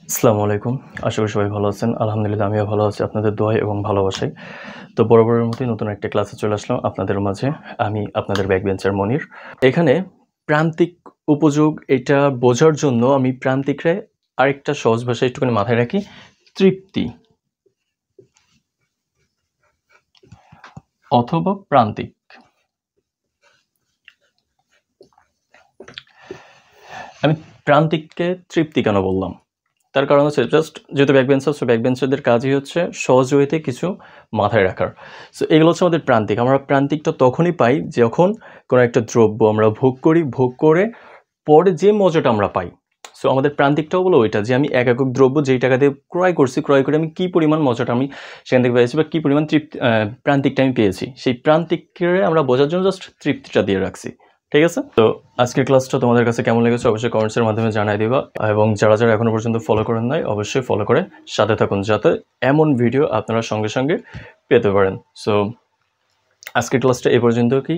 আসসালামু আলাইকুম। আশা করি সবাই ভালো আছেন। আলহামদুলিল্লাহ আমিও ভালো আছি আপনাদের দোয়ায় এবং ভালোবাসায়। তো বরাবরের মতোই নতুন একটা ক্লাসে চলে আসলাম আপনাদের মাঝে। আমি আপনাদের ব্যাকবেঞ্চার মনির। এখানে প্রান্তিক উপযোগ এটা বোঝার জন্য আমি প্রান্তিকরে আরেকটা সহজ ভাষায় একটুখানি মাথায় রাখি, তৃপ্তি অথবা প্রান্তিক। আমি প্রান্তিককে তৃপ্তি কেন বললাম? তার কারণ হচ্ছে জাস্ট যেহেতু ব্যাকবেঞ্চার, সো ব্যাকবেঞ্চারদের কাজই হচ্ছে সহজ ওয়েতে কিছু মাথায় রাখার। সো এগুলো হচ্ছে আমাদের প্রান্তিক। আমরা প্রান্তিকটা তখনই পাই যখন কোনো একটা দ্রব্য আমরা ভোগ করি, ভোগ করে পরে যে মজাটা আমরা পাই। সো আমাদের প্রান্তিকটাও হলো ওইটা যে আমি এক একক দ্রব্য যেই টাকা দিয়ে ক্রয় করছি, ক্রয় করে আমি কী পরিমাণ মজাটা আমি সেখান থেকে পেয়েছি বা কী পরিমাণ প্রান্তিকটা আমি পেয়েছি। সেই প্রান্তিককে আমরা বোঝার জন্য জাস্ট তৃপ্তিটা দিয়ে রাখছি। ঠিক আছে? তো আজকের ক্লাসটা তোমাদের কাছে কেমন লেগেছে অবশ্যই কমেন্টসের মাধ্যমে জানাই দিবা এবং যারা এখনো পর্যন্ত ফলো করেন নাই অবশ্যই ফলো করে সাথে থাকুন যাতে এমন ভিডিও আপনারা সঙ্গে সঙ্গে পেতে পারেন। সো আজকের ক্লাসটা এই পর্যন্ত কি